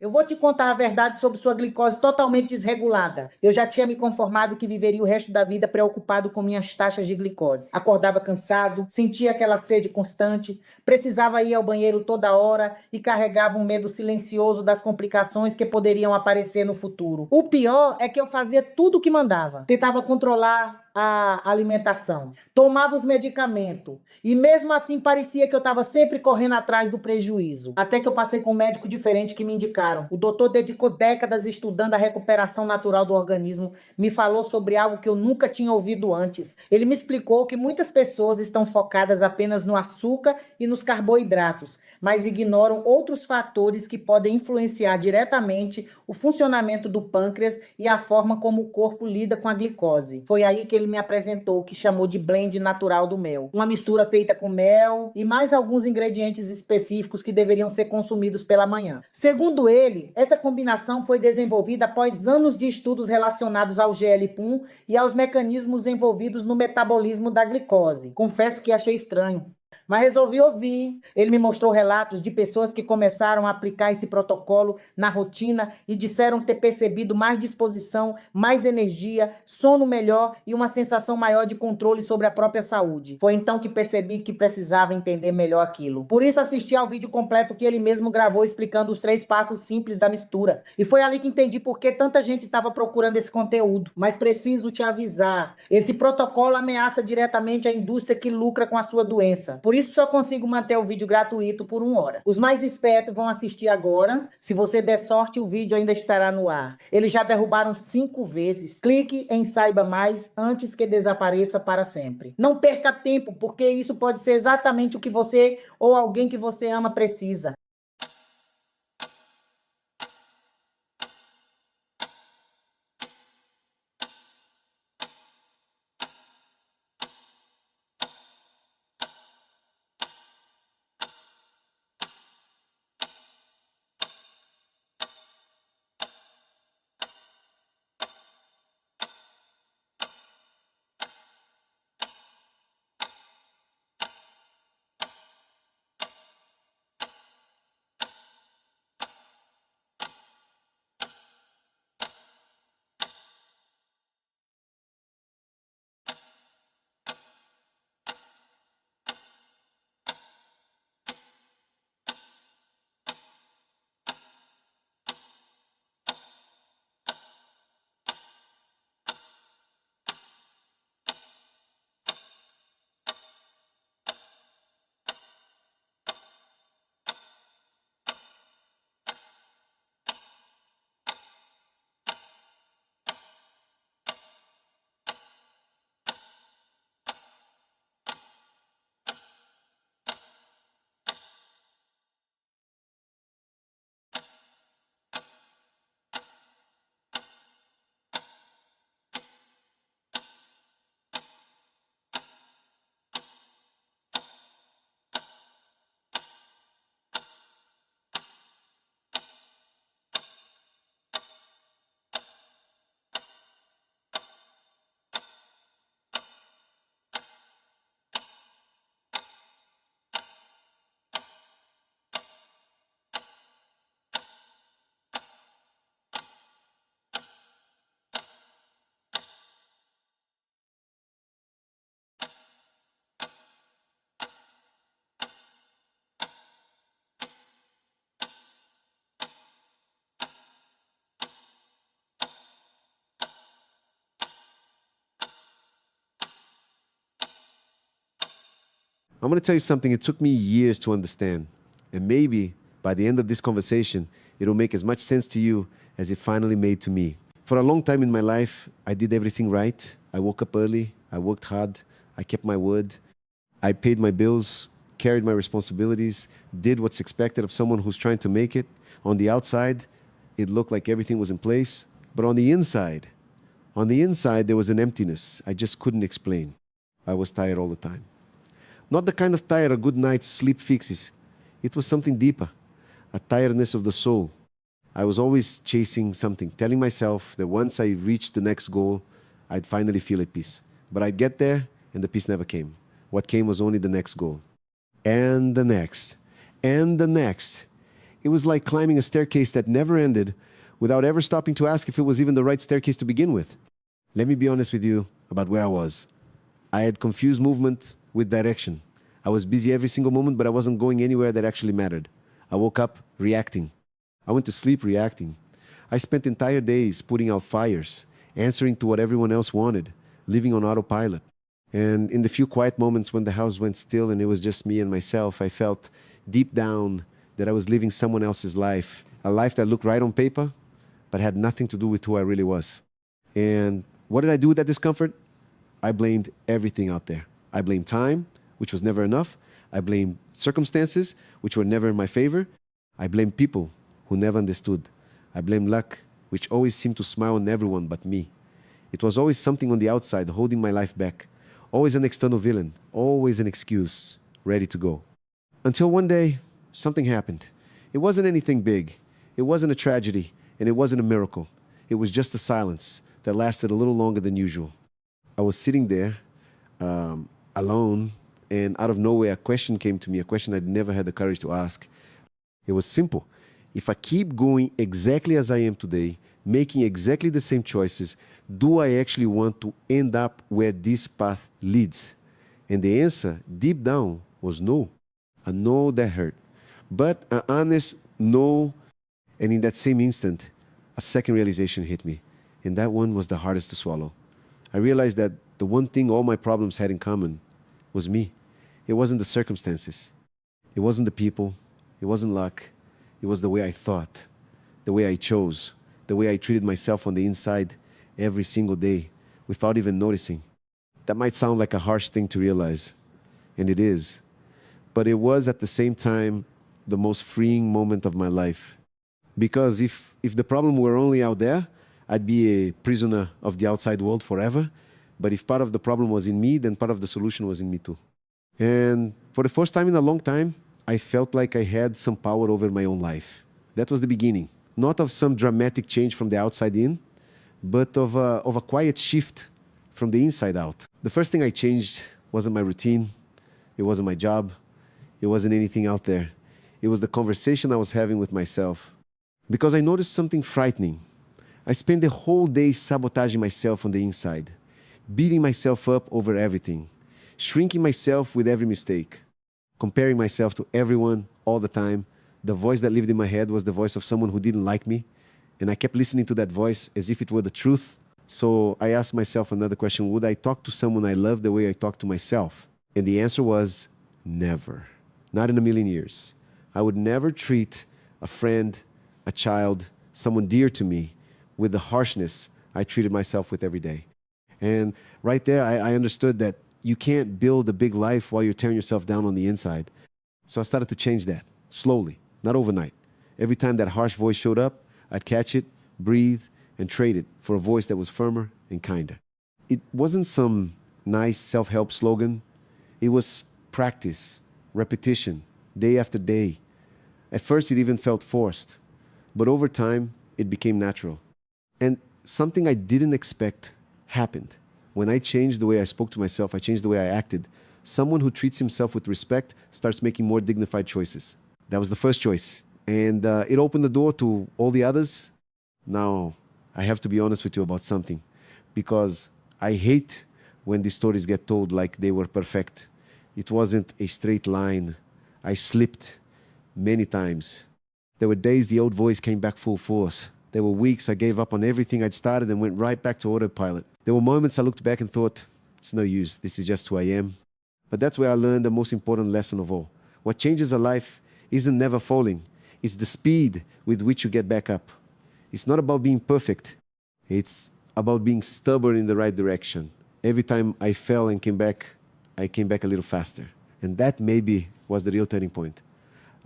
Eu vou te contar a verdade sobre sua glicose totalmente desregulada. Eu já tinha me conformado que viveria o resto da vida preocupado com minhas taxas de glicose. Acordava cansado, sentia aquela sede constante, precisava ir ao banheiro toda hora e carregava um medo silencioso das complicações que poderiam aparecer no futuro. O pior é que eu fazia tudo o que mandava. Tentava controlar a alimentação, tomava os medicamentos e mesmo assim parecia que eu estava sempre correndo atrás do prejuízo. Até que eu passei com um médico diferente que me indicaram. O doutor dedicou décadas estudando a recuperação natural do organismo, me falou sobre algo que eu nunca tinha ouvido antes. Ele me explicou que muitas pessoas estão focadas apenas no açúcar e nos carboidratos, mas ignoram outros fatores que podem influenciar diretamente o funcionamento do pâncreas e a forma como o corpo lida com a glicose. Foi aí que ele me apresentou o que chamou de blend natural do mel. Uma mistura feita com mel e mais alguns ingredientes específicos que deveriam ser consumidos pela manhã. Segundo ele, essa combinação foi desenvolvida após anos de estudos relacionados ao GLP-1 e aos mecanismos envolvidos no metabolismo da glicose. Confesso que achei estranho, mas resolvi ouvir. Ele me mostrou relatos de pessoas que começaram a aplicar esse protocolo na rotina e disseram ter percebido mais disposição, mais energia, sono melhor e uma sensação maior de controle sobre a própria saúde. Foi então que percebi que precisava entender melhor aquilo. Por isso assisti ao vídeo completo que ele mesmo gravou explicando os 3 passos simples da mistura. E foi ali que entendi por que tanta gente estava procurando esse conteúdo. Mas preciso te avisar, esse protocolo ameaça diretamente a indústria que lucra com a sua doença. Por isso só consigo manter o vídeo gratuito por 1 hora. Os mais espertos vão assistir agora. Se você der sorte, o vídeo ainda estará no ar. Eles já derrubaram 5 vezes. Clique em Saiba Mais antes que desapareça para sempre. Não perca tempo, porque isso pode ser exatamente o que você ou alguém que você ama precisa. I'm going to tell you something it took me years to understand. And maybe by the end of this conversation, it'll make as much sense to you as it finally made to me. For a long time in my life, I did everything right. I woke up early, I worked hard, I kept my word, I paid my bills, carried my responsibilities, did what's expected of someone who's trying to make it. On the outside, it looked like everything was in place. But on the inside, there was an emptiness I just couldn't explain. I was tired all the time. Not the kind of tired a good night's sleep fixes. It was something deeper, a tiredness of the soul. I was always chasing something, telling myself that once I reached the next goal, I'd finally feel at peace. But I'd get there, and the peace never came. What came was only the next goal. And the next. And the next. It was like climbing a staircase that never ended without ever stopping to ask if it was even the right staircase to begin with. Let me be honest with you about where I was. I had confused movement with direction. I was busy every single moment, but I wasn't going anywhere that actually mattered. I woke up reacting. I went to sleep reacting. I spent entire days putting out fires, answering to what everyone else wanted, living on autopilot. And in the few quiet moments when the house went still and it was just me and myself, I felt deep down that I was living someone else's life, a life that looked right on paper, but had nothing to do with who I really was. And what did I do with that discomfort? I blamed everything out there. I blamed time, which was never enough. I blamed circumstances, which were never in my favor. I blamed people who never understood. I blamed luck, which always seemed to smile on everyone but me. It was always something on the outside holding my life back. Always an external villain, always an excuse, ready to go. Until one day, something happened. It wasn't anything big. It wasn't a tragedy, and it wasn't a miracle. It was just a silence that lasted a little longer than usual. I was sitting there, alone, and out of nowhere, a question came to me, a question I'd never had the courage to ask. It was simple. If I keep going exactly as I am today, making exactly the same choices, do I actually want to end up where this path leads? And the answer, deep down, was no. A no that hurt. But an honest no, and in that same instant, a second realization hit me. And that one was the hardest to swallow. I realized that the one thing all my problems had in common was me. It wasn't the circumstances. It wasn't the people. It wasn't luck. It was the way I thought, the way I chose, the way I treated myself on the inside every single day without even noticing. That might sound like a harsh thing to realize, and it is. But it was at the same time the most freeing moment of my life. Because if the problem were only out there, I'd be a prisoner of the outside world forever. But if part of the problem was in me, then part of the solution was in me too. And for the first time in a long time, I felt like I had some power over my own life. That was the beginning. Not of some dramatic change from the outside in, but of a quiet shift from the inside out. The first thing I changed wasn't my routine. It wasn't my job. It wasn't anything out there. It was the conversation I was having with myself. Because I noticed something frightening. I spent the whole day sabotaging myself on the inside, beating myself up over everything, shrinking myself with every mistake, comparing myself to everyone all the time. The voice that lived in my head was the voice of someone who didn't like me, and I kept listening to that voice as if it were the truth. So I asked myself another question: would I talk to someone I love the way I talk to myself? And the answer was never. Not in a million years. I would never treat a friend, a child, someone dear to me with the harshness I treated myself with every day. And right there, I understood that you can't build a big life while you're tearing yourself down on the inside. So I started to change that, slowly, not overnight. Every time that harsh voice showed up, I'd catch it, breathe, and trade it for a voice that was firmer and kinder. It wasn't some nice self-help slogan. It was practice, repetition, day after day. At first, it even felt forced. But over time, it became natural. And something I didn't expect happened. When I changed the way I spoke to myself, I changed the way I acted. Someone who treats himself with respect starts making more dignified choices. That was the first choice. And it opened the door to all the others. Now, I have to be honest with you about something. Because I hate when these stories get told like they were perfect. It wasn't a straight line. I slipped many times. There were days the old voice came back full force. There were weeks I gave up on everything I'd started and went right back to autopilot. There were moments I looked back and thought, it's no use, this is just who I am. But that's where I learned the most important lesson of all. What changes a life isn't never falling. It's the speed with which you get back up. It's not about being perfect. It's about being stubborn in the right direction. Every time I fell and I came back a little faster. And that maybe was the real turning point.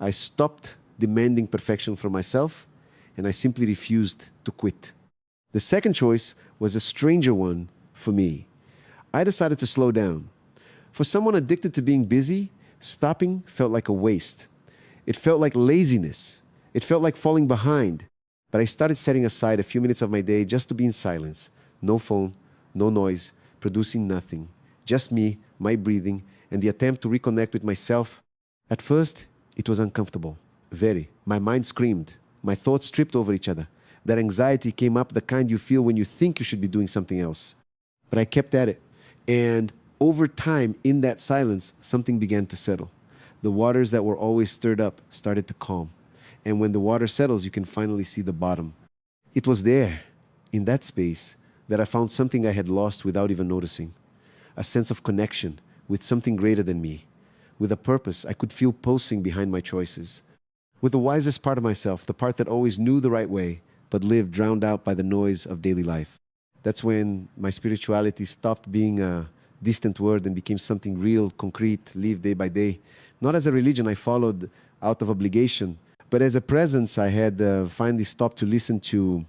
I stopped demanding perfection from myself, and I simply refused to quit. The second choice was a stranger one for me. I decided to slow down. For someone addicted to being busy, stopping felt like a waste. It felt like laziness. It felt like falling behind. But I started setting aside a few minutes of my day just to be in silence. No phone, no noise, producing nothing. Just me, my breathing, and the attempt to reconnect with myself. At first, it was uncomfortable. Very. My mind screamed. My thoughts tripped over each other. That anxiety came up, the kind you feel when you think you should be doing something else. But I kept at it. And over time, in that silence, something began to settle. The waters that were always stirred up started to calm. And when the water settles, you can finally see the bottom. It was there, in that space, that I found something I had lost without even noticing. A sense of connection with something greater than me. With a purpose I could feel pulsing behind my choices. With the wisest part of myself, the part that always knew the right way, but lived drowned out by the noise of daily life. That's when my spirituality stopped being a distant word and became something real, concrete, lived day by day. Not as a religion I followed out of obligation, but as a presence I had finally stopped to listen to.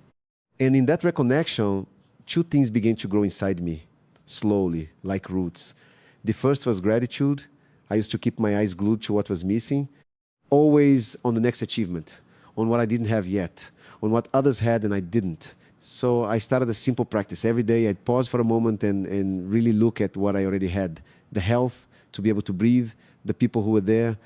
And in that reconnection, two things began to grow inside me, slowly, like roots. The first was gratitude. I used to keep my eyes glued to what was missing, always on the next achievement, on what I didn't have yet, on what others had and I didn't. So I started a simple practice. Every day I'd pause for a moment and really look at what I already had. The health, to be able to breathe, the people who were there,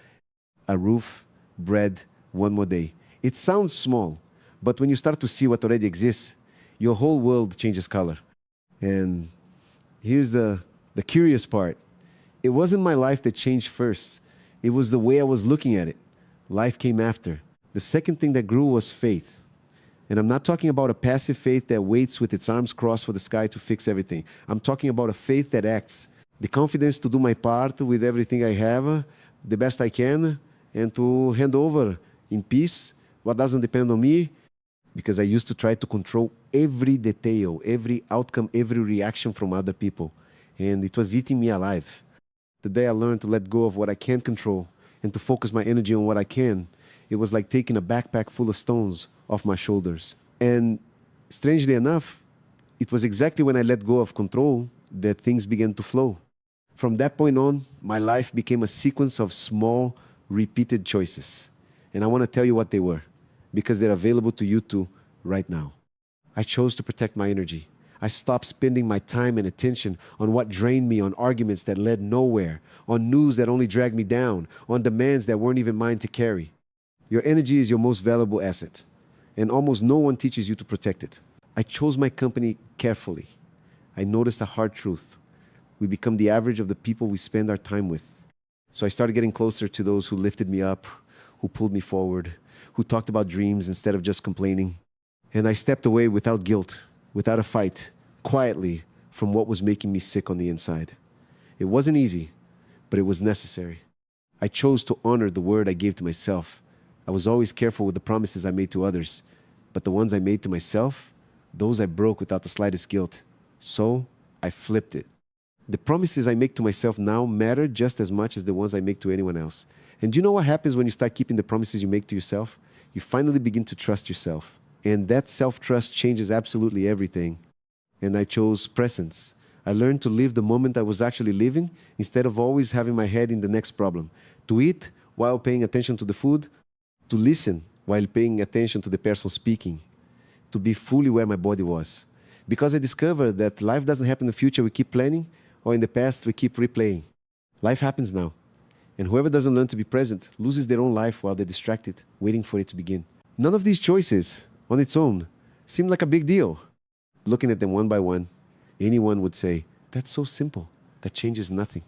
a roof, bread, one more day. It sounds small, but when you start to see what already exists, your whole world changes color. And here's the curious part. It wasn't my life that changed first. It was the way I was looking at it. Life came after. The second thing that grew was faith. And I'm not talking about a passive faith that waits with its arms crossed for the sky to fix everything. I'm talking about a faith that acts. The confidence to do my part with everything I have, the best I can, and to hand over in peace what doesn't depend on me, because I used to try to control every detail, every outcome, every reaction from other people. And it was eating me alive. The day I learned to let go of what I can't control and to focus my energy on what I can, it was like taking a backpack full of stones off my shoulders. And strangely enough, it was exactly when I let go of control that things began to flow. From that point on, my life became a sequence of small, repeated choices. And I want to tell you what they were, because they're available to you too right now. I chose to protect my energy. I stopped spending my time and attention on what drained me, on arguments that led nowhere, on news that only dragged me down, on demands that weren't even mine to carry. Your energy is your most valuable asset, and almost no one teaches you to protect it. I chose my company carefully. I noticed a hard truth. We become the average of the people we spend our time with. So I started getting closer to those who lifted me up, who pulled me forward, who talked about dreams instead of just complaining. And I stepped away without guilt, without a fight, quietly from what was making me sick on the inside. It wasn't easy, but it was necessary. I chose to honor the word I gave to myself. I was always careful with the promises I made to others, but the ones I made to myself, those I broke without the slightest guilt. So I flipped it. The promises I make to myself now matter just as much as the ones I make to anyone else. And do you know what happens when you start keeping the promises you make to yourself? You finally begin to trust yourself. And that self-trust changes absolutely everything. And I chose presence. I learned to live the moment I was actually living instead of always having my head in the next problem. To eat while paying attention to the food. To listen while paying attention to the person speaking. To be fully where my body was. Because I discovered that life doesn't happen in the future we keep planning, or in the past we keep replaying. Life happens now. And whoever doesn't learn to be present loses their own life while they're distracted, waiting for it to begin. None of these choices, on its own, seem like a big deal. Looking at them one by one, anyone would say, that's so simple. That changes nothing.